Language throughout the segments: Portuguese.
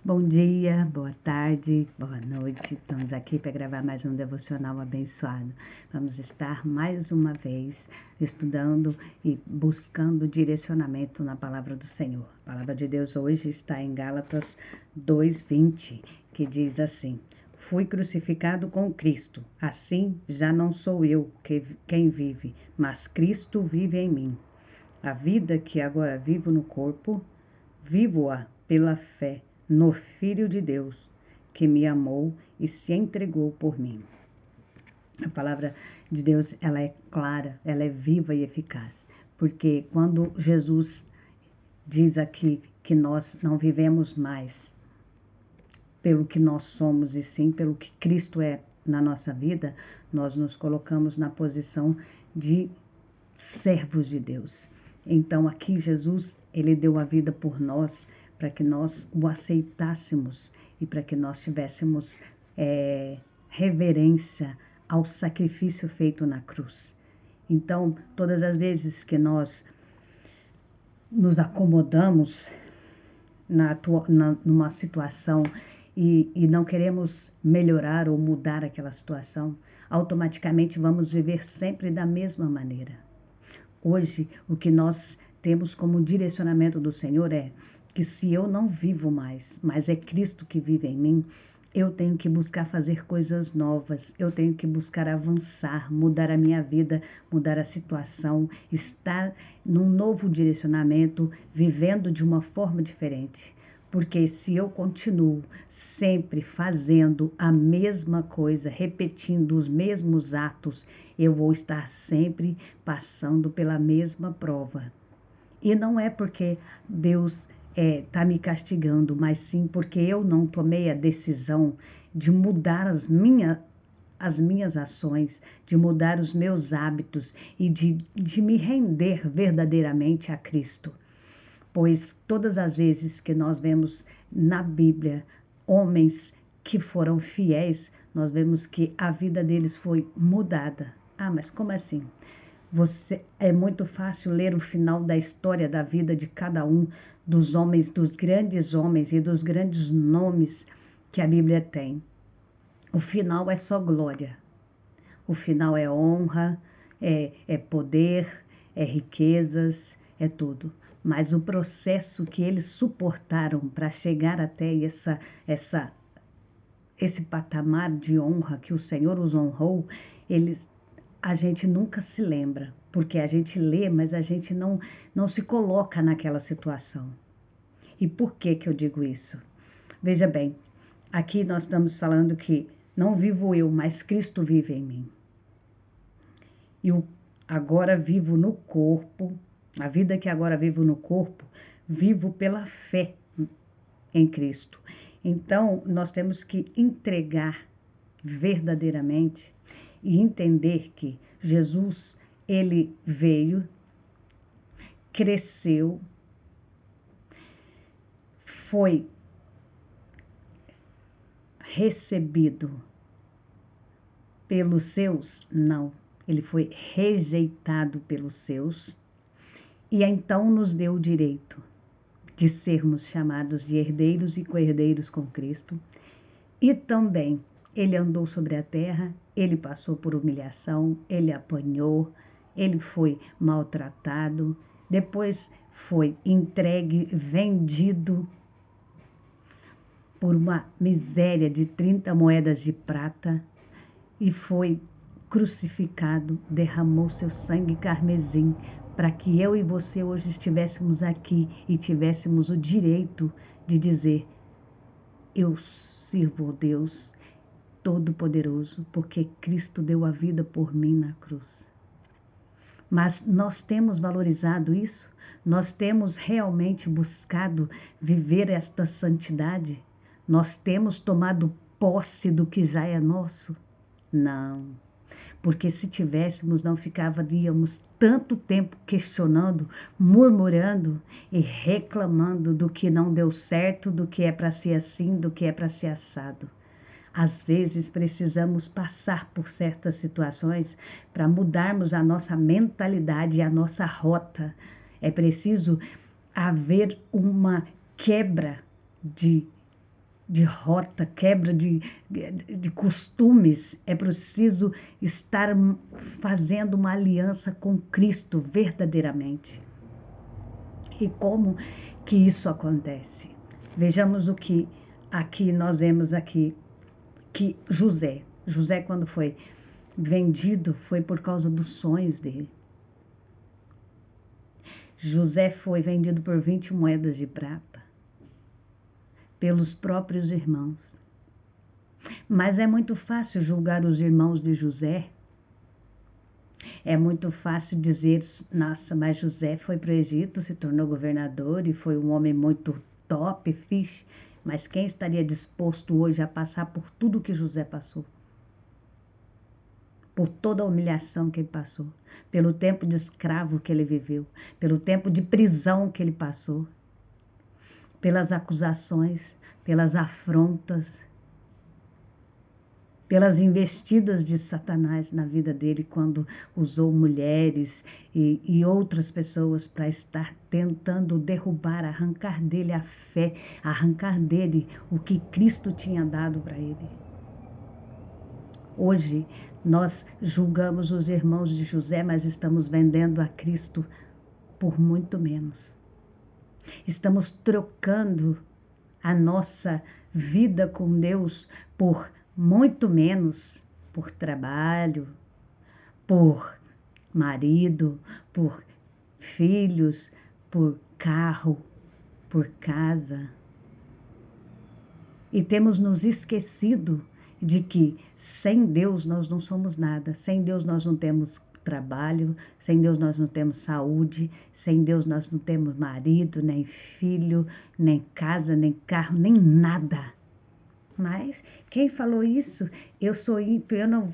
Bom dia, boa tarde, boa noite. Estamos aqui para gravar mais um devocional abençoado. Vamos estar mais uma vez estudando e buscando direcionamento na palavra do Senhor. A palavra de Deus hoje está em Gálatas 2:20, que diz assim: Fui crucificado com Cristo, assim já não sou eu quem vive, mas Cristo vive em mim. A vida que agora vivo no corpo, vivo-a pela fé no Filho de Deus, que me amou e se entregou por mim. A palavra de Deus, ela é clara, ela é viva e eficaz, porque quando Jesus diz aqui que nós não vivemos mais pelo que nós somos e sim pelo que Cristo é na nossa vida, nós nos colocamos na posição de servos de Deus. Então aqui Jesus, ele deu a vida por nós para que nós o aceitássemos e para que nós tivéssemos reverência ao sacrifício feito na cruz. Então, todas as vezes que nós nos acomodamos numa situação e não queremos melhorar ou mudar aquela situação, automaticamente vamos viver sempre da mesma maneira. Hoje, o que nós temos como direcionamento do Senhor é que se eu não vivo mais, mas é Cristo que vive em mim, eu tenho que buscar fazer coisas novas, eu tenho que buscar avançar, mudar a minha vida, mudar a situação, estar num novo direcionamento, vivendo de uma forma diferente. Porque se eu continuo sempre fazendo a mesma coisa, repetindo os mesmos atos, eu vou estar sempre passando pela mesma prova. E não é porque Deus está me castigando, mas sim porque eu não tomei a decisão de mudar as minhas ações, de mudar os meus hábitos e de me render verdadeiramente a Cristo. Pois todas as vezes que nós vemos na Bíblia homens que foram fiéis, nós vemos que a vida deles foi mudada. Ah, mas como assim? É muito fácil ler o final da história da vida de cada um dos homens, dos grandes homens e dos grandes nomes que a Bíblia tem. O final é só glória. O final é honra, é poder, é riquezas, é tudo. Mas o processo que eles suportaram para chegar até esse patamar de honra que o Senhor os honrou, a gente nunca se lembra, porque a gente lê, mas a gente não se coloca naquela situação. E por que eu digo isso? Veja bem, aqui nós estamos falando que não vivo eu, mas Cristo vive em mim. E agora vivo no corpo, a vida que agora vivo no corpo, vivo pela fé em Cristo. Então, nós temos que entregar verdadeiramente e entender que Jesus, ele veio, cresceu, foi recebido pelos seus? Não. Ele foi rejeitado pelos seus e então nos deu o direito de sermos chamados de herdeiros e co-herdeiros com Cristo. E também ele andou sobre a terra, ele passou por humilhação, ele apanhou, ele foi maltratado, depois foi entregue, vendido por uma miséria de 30 moedas de prata e foi crucificado, derramou seu sangue carmesim para que eu e você hoje estivéssemos aqui e tivéssemos o direito de dizer: eu sirvo a Deus Todo-Poderoso, porque Cristo deu a vida por mim na cruz. Mas nós temos valorizado isso? Nós temos realmente buscado viver esta santidade? Nós temos tomado posse do que já é nosso? Não. Porque se tivéssemos, não ficaríamos tanto tempo questionando, murmurando e reclamando do que não deu certo, do que é para ser assim, do que é para ser assado. Às vezes precisamos passar por certas situações para mudarmos a nossa mentalidade e a nossa rota. É preciso haver uma quebra de de rota, quebra de costumes. É preciso estar fazendo uma aliança com Cristo verdadeiramente. E como que isso acontece? Vejamos o que aqui nós vemos aqui, que José, quando foi vendido, foi por causa dos sonhos dele. José foi vendido por 20 moedas de prata pelos próprios irmãos. Mas é muito fácil julgar os irmãos de José. É muito fácil dizer, nossa, mas José foi para o Egito, se tornou governador e foi um homem muito top, fixe. Mas quem estaria disposto hoje a passar por tudo que José passou? Por toda a humilhação que ele passou, pelo tempo de escravo que ele viveu, pelo tempo de prisão que ele passou, pelas acusações, pelas afrontas, pelas investidas de Satanás na vida dele, quando usou mulheres e outras pessoas para estar tentando derrubar, arrancar dele a fé, arrancar dele o que Cristo tinha dado para ele. Hoje nós julgamos os irmãos de José, mas estamos vendendo a Cristo por muito menos. Estamos trocando a nossa vida com Deus por muito menos, por trabalho, por marido, por filhos, por carro, por casa. E temos nos esquecido de que sem Deus nós não somos nada, sem Deus nós não temos trabalho, sem Deus nós não temos saúde, sem Deus nós não temos marido, nem filho, nem casa, nem carro, nem nada. Mas quem falou isso? Eu sou ímpio, eu não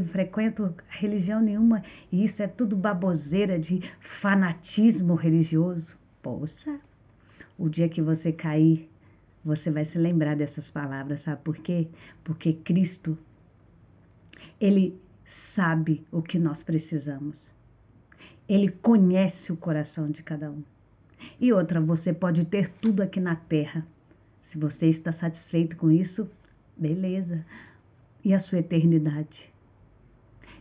frequento religião nenhuma e isso é tudo baboseira de fanatismo religioso. Poxa, o dia que você cair, você vai se lembrar dessas palavras, sabe por quê? Porque Cristo, Ele sabe o que nós precisamos. Ele conhece o coração de cada um. E outra, você pode ter tudo aqui na terra. Se você está satisfeito com isso, beleza. E a sua eternidade?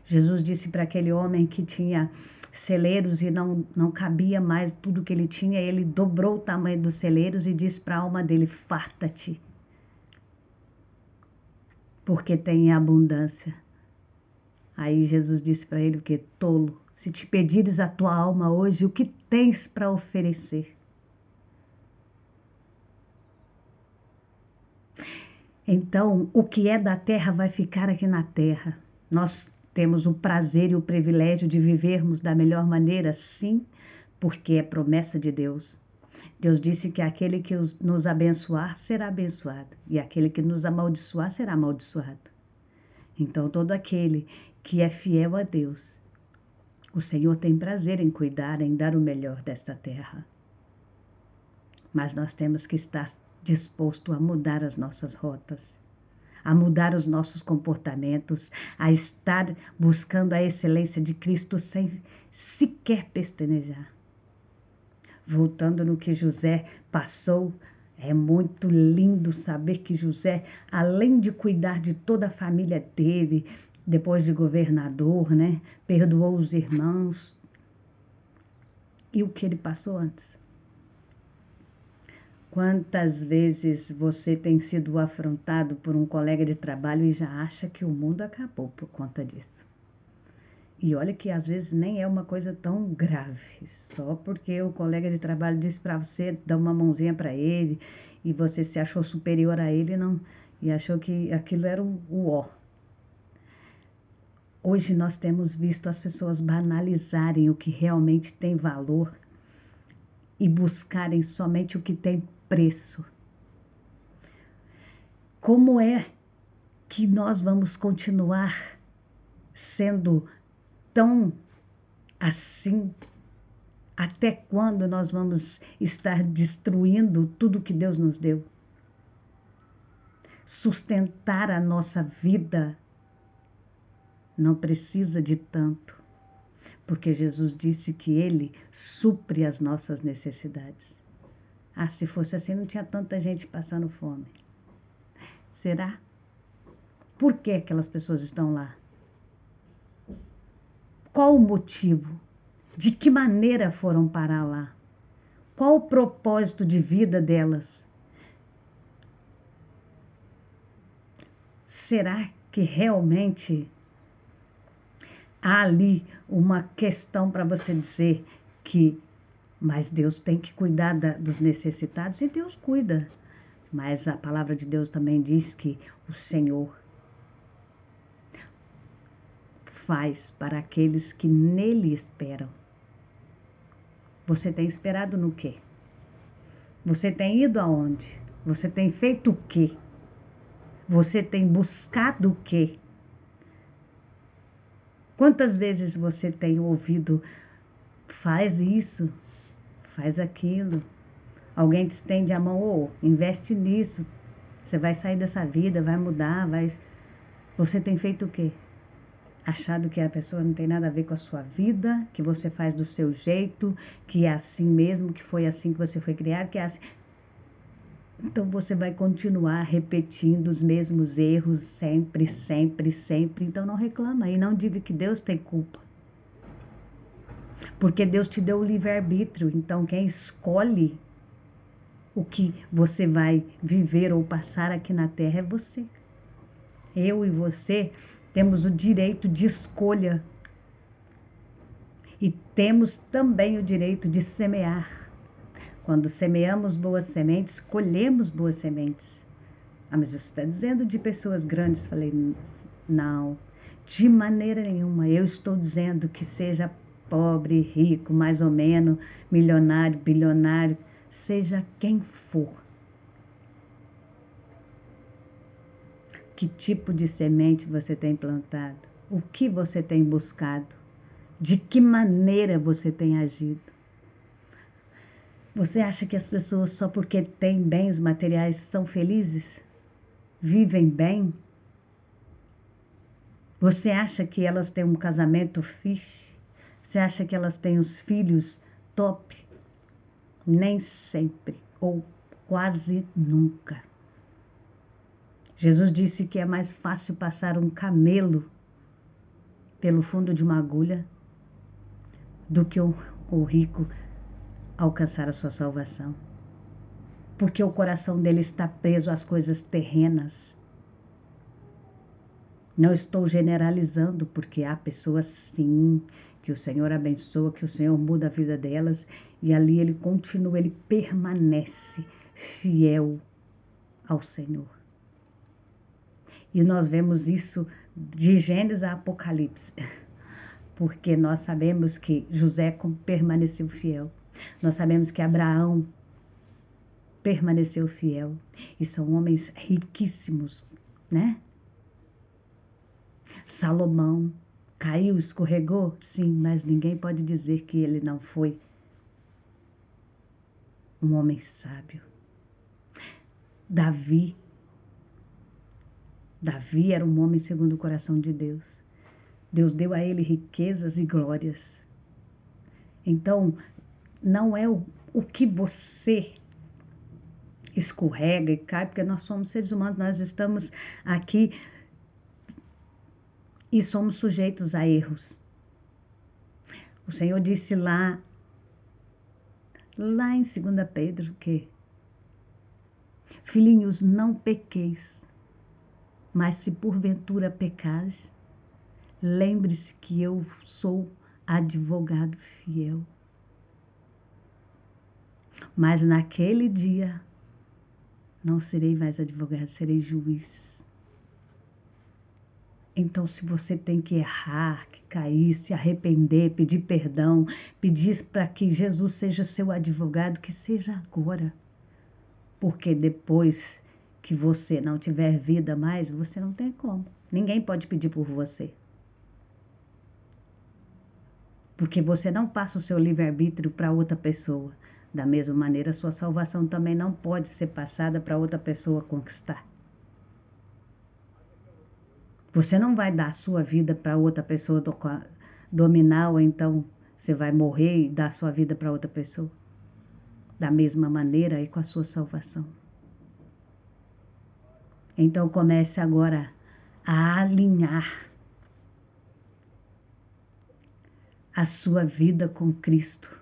Jesus disse para aquele homem que tinha celeiros e não cabia mais tudo que ele tinha, ele dobrou o tamanho dos celeiros e disse para a alma dele, farta-te, porque tem abundância. Aí Jesus disse para ele o que? Tolo, se te pedires a tua alma hoje, o que tens para oferecer? Então, o que é da terra vai ficar aqui na terra. Nós temos o prazer e o privilégio de vivermos da melhor maneira, sim, porque é promessa de Deus. Deus disse que aquele que nos abençoar será abençoado e aquele que nos amaldiçoar será amaldiçoado. Então, todo aquele que é fiel a Deus, o Senhor tem prazer em cuidar, em dar o melhor desta terra. Mas nós temos que estar disposto a mudar as nossas rotas, a mudar os nossos comportamentos, a estar buscando a excelência de Cristo sem sequer pestanejar. Voltando no que José passou, é muito lindo saber que José, além de cuidar de toda a família dele, depois de governador, né, perdoou os irmãos. E o que ele passou antes? Quantas vezes você tem sido afrontado por um colega de trabalho e já acha que o mundo acabou por conta disso? E olha que às vezes nem é uma coisa tão grave, só porque o colega de trabalho disse para você dar uma mãozinha para ele e você se achou superior a ele e achou que aquilo era o ó. Hoje nós temos visto as pessoas banalizarem o que realmente tem valor e buscarem somente o que tem preço. Como é que nós vamos continuar sendo tão assim? Até quando nós vamos estar destruindo tudo que Deus nos deu? Sustentar a nossa vida não precisa de tanto, porque Jesus disse que Ele supre as nossas necessidades. Ah, se fosse assim, não tinha tanta gente passando fome. Será? Por que aquelas pessoas estão lá? Qual o motivo? De que maneira foram parar lá? Qual o propósito de vida delas? Será que realmente há ali uma questão para você dizer que, mas Deus tem que cuidar dos necessitados? E Deus cuida. Mas a palavra de Deus também diz que o Senhor faz para aqueles que nele esperam. Você tem esperado no quê? Você tem ido aonde? Você tem feito o quê? Você tem buscado o quê? Quantas vezes você tem ouvido, faz isso, faz aquilo. Alguém te estende a mão, investe nisso. Você vai sair dessa vida, vai mudar, vai... Você tem feito o quê? Achado que a pessoa não tem nada a ver com a sua vida, que você faz do seu jeito, que é assim mesmo, que foi assim que você foi criado, que é assim. Então você vai continuar repetindo os mesmos erros sempre, sempre, sempre. Então não reclama e não diga que Deus tem culpa. Porque Deus te deu o livre-arbítrio. Então quem escolhe o que você vai viver ou passar aqui na Terra é você. Eu e você temos o direito de escolha. E temos também o direito de semear. Quando semeamos boas sementes, colhemos boas sementes. Ah, mas você está dizendo de pessoas grandes? Falei, não, de maneira nenhuma. Eu estou dizendo que seja pobre, rico, mais ou menos, milionário, bilionário, seja quem for. Que tipo de semente você tem plantado? O que você tem buscado? De que maneira você tem agido? Você acha que as pessoas só porque têm bens materiais são felizes? Vivem bem? Você acha que elas têm um casamento fixe? Você acha que elas têm os filhos top? Nem sempre, ou quase nunca. Jesus disse que é mais fácil passar um camelo pelo fundo de uma agulha do que o rico alcançar a sua salvação. Porque o coração dele está preso às coisas terrenas. Não estou generalizando, porque há pessoas sim, que o Senhor abençoa, que o Senhor muda a vida delas, e ali ele continua, ele permanece fiel ao Senhor. E nós vemos isso de Gênesis a Apocalipse, porque nós sabemos que José permaneceu fiel. Nós sabemos que Abraão permaneceu fiel. E são homens riquíssimos, né? Salomão caiu, escorregou? Sim, mas ninguém pode dizer que ele não foi um homem sábio. Davi era um homem segundo o coração de Deus. Deus deu a ele riquezas e glórias. Então, não é o que você escorrega e cai, porque nós somos seres humanos, nós estamos aqui e somos sujeitos a erros. O Senhor disse lá em 2 Pedro que filhinhos, não pequeis, mas se porventura pecares, lembre-se que eu sou advogado fiel. Mas naquele dia não serei mais advogado, serei juiz. Então, se você tem que errar, que cair, se arrepender, pedir perdão, pedir para que Jesus seja seu advogado, que seja agora. Porque depois que você não tiver vida mais, você não tem como. Ninguém pode pedir por você. Porque você não passa o seu livre-arbítrio para outra pessoa. Da mesma maneira, a sua salvação também não pode ser passada para outra pessoa conquistar. Você não vai dar a sua vida para outra pessoa dominar, ou então você vai morrer e dar a sua vida para outra pessoa. Da mesma maneira é com a sua salvação. Então comece agora a alinhar a sua vida com Cristo.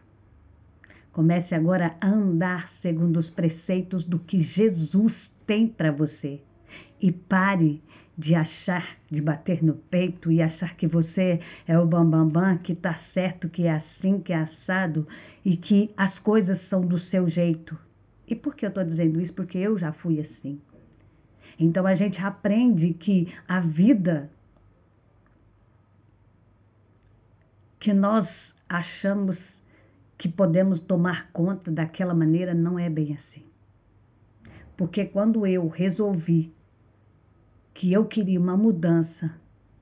Comece agora a andar segundo os preceitos do que Jesus tem para você. E pare de achar, de bater no peito e achar que você é o bambambam, que tá certo, que é assim, que é assado e que as coisas são do seu jeito. E por que eu tô dizendo isso? Porque eu já fui assim. Então a gente aprende que a vida que nós achamos que podemos tomar conta daquela maneira não é bem assim. Porque quando eu resolvi que eu queria uma mudança,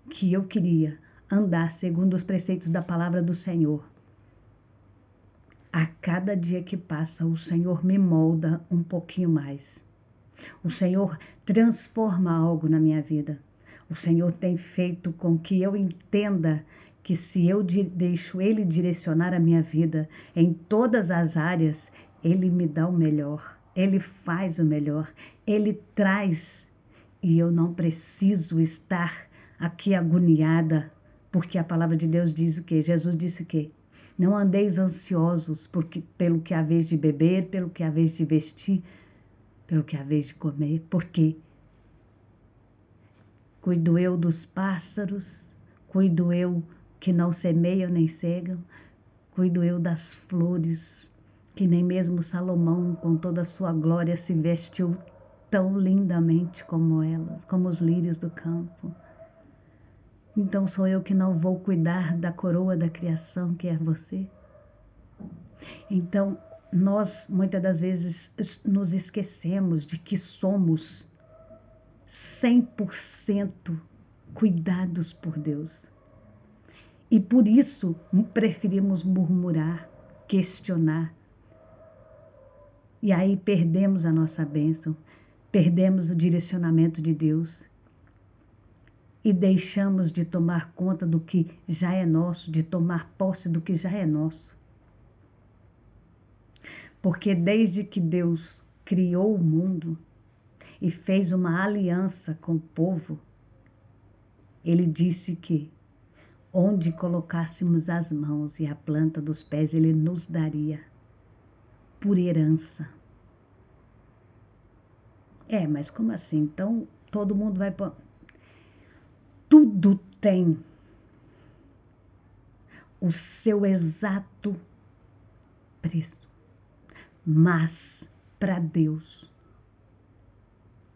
que eu queria andar segundo os preceitos da palavra do Senhor, a cada dia que passa o Senhor me molda um pouquinho mais. O Senhor transforma algo na minha vida. O Senhor tem feito com que eu entenda que se eu deixo Ele direcionar a minha vida em todas as áreas, Ele me dá o melhor, Ele faz o melhor, Ele traz. E eu não preciso estar aqui agoniada, porque a palavra de Deus diz o quê? Jesus disse o quê? Não andeis ansiosos pelo que haveis de beber, pelo que haveis de vestir, pelo que haveis de comer, porque cuido eu dos pássaros, cuido eu que não semeiam nem cegam, cuido eu das flores, que nem mesmo Salomão, com toda a sua glória, se vestiu tão lindamente como elas, como os lírios do campo. Então sou eu que não vou cuidar da coroa da criação, que é você? Então, nós muitas das vezes nos esquecemos de que somos 100% cuidados por Deus. E por isso preferimos murmurar, questionar. E aí perdemos a nossa bênção, perdemos o direcionamento de Deus. E deixamos de tomar conta do que já é nosso, de tomar posse do que já é nosso. Porque desde que Deus criou o mundo e fez uma aliança com o povo, Ele disse que onde colocássemos as mãos e a planta dos pés, Ele nos daria por herança. Mas como assim? Então todo mundo vai... Tudo tem o seu exato preço. Mas para Deus,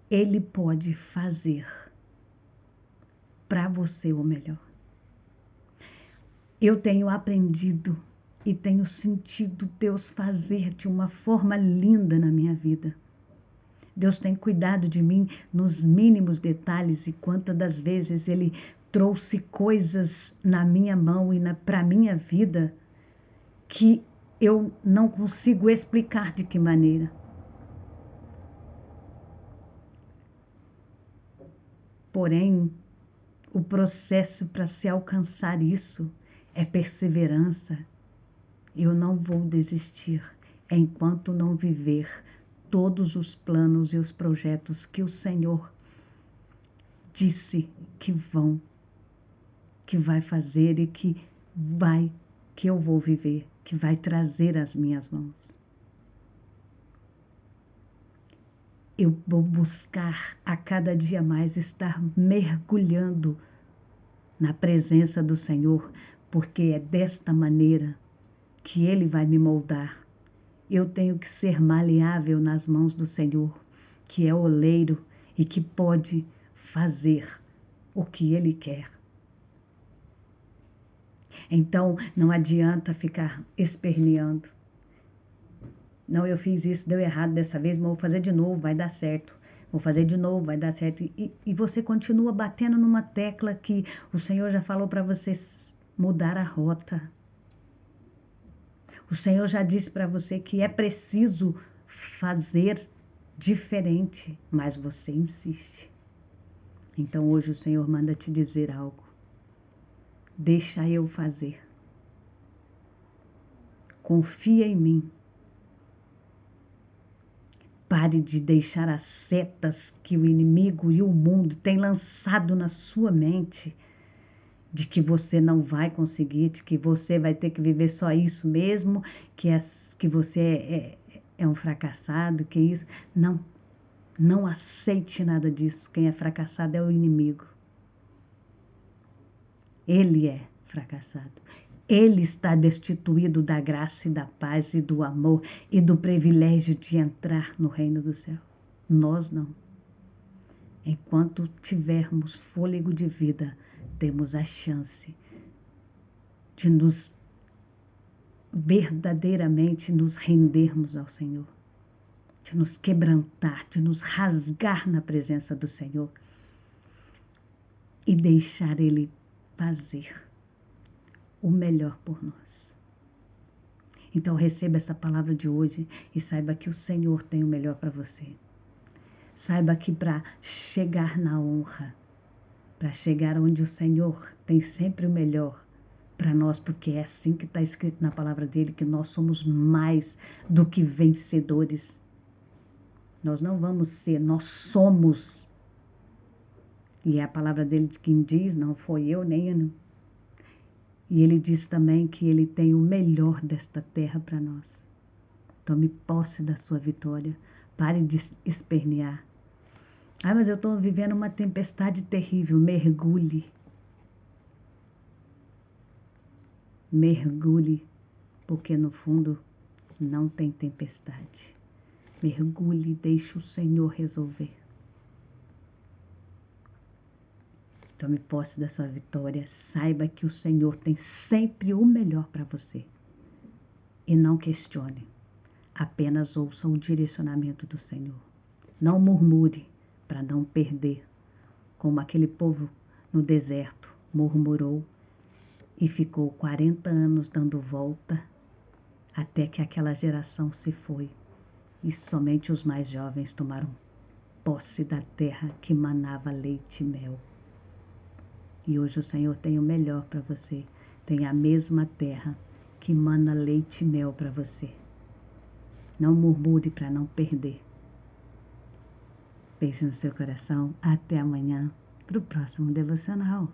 Ele pode fazer para você o melhor. Eu tenho aprendido e tenho sentido Deus fazer de uma forma linda na minha vida. Deus tem cuidado de mim nos mínimos detalhes e quantas das vezes Ele trouxe coisas na minha mão e para a minha vida que eu não consigo explicar de que maneira. Porém, o processo para se alcançar isso é perseverança. Eu não vou desistir enquanto não viver todos os planos e os projetos que o Senhor disse que vai fazer e que eu vou viver, que vai trazer às minhas mãos. Eu vou buscar a cada dia mais estar mergulhando na presença do Senhor, porque é desta maneira que Ele vai me moldar. Eu tenho que ser maleável nas mãos do Senhor, que é oleiro e que pode fazer o que Ele quer. Então, não adianta ficar esperneando. Não, eu fiz isso, deu errado dessa vez, mas vou fazer de novo, vai dar certo. Vou fazer de novo, vai dar certo. E você continua batendo numa tecla que o Senhor já falou para você mudar a rota. O Senhor já disse para você que é preciso fazer diferente, mas você insiste. Então hoje o Senhor manda te dizer algo. Deixa eu fazer. Confia em mim. Pare de deixar as setas que o inimigo e o mundo têm lançado na sua mente, de que você não vai conseguir, de que você vai ter que viver só isso mesmo, que você é um fracassado, que isso. Não, não aceite nada disso. Quem é fracassado é o inimigo. Ele é fracassado. Ele está destituído da graça e da paz e do amor e do privilégio de entrar no reino do céu. Nós não. Enquanto tivermos fôlego de vida, temos a chance de nos verdadeiramente nos rendermos ao Senhor, de nos quebrantar, de nos rasgar na presença do Senhor e deixar Ele fazer o melhor por nós. Então receba essa palavra de hoje e saiba que o Senhor tem o melhor para você. Saiba que para chegar na honra, para chegar onde o Senhor tem sempre o melhor para nós, porque é assim que está escrito na palavra dele, que nós somos mais do que vencedores. Nós não vamos ser, nós somos. E é a palavra dele quem diz, não foi eu nem eu. E ele diz também que ele tem o melhor desta terra para nós. Tome posse da sua vitória. Pare de espernear. Ah, mas eu estou vivendo uma tempestade terrível. Mergulhe. Mergulhe, porque no fundo não tem tempestade. Mergulhe e deixe o Senhor resolver. Tome posse da sua vitória. Saiba que o Senhor tem sempre o melhor para você. E não questione. Apenas ouça o direcionamento do Senhor. Não murmure para não perder, como aquele povo no deserto murmurou e ficou 40 anos dando volta até que aquela geração se foi. E somente os mais jovens tomaram posse da terra que manava leite e mel. E hoje o Senhor tem o melhor para você. Tem a mesma terra que mana leite e mel para você. Não murmure para não perder. Beijo no seu coração. Até amanhã para o próximo devocional.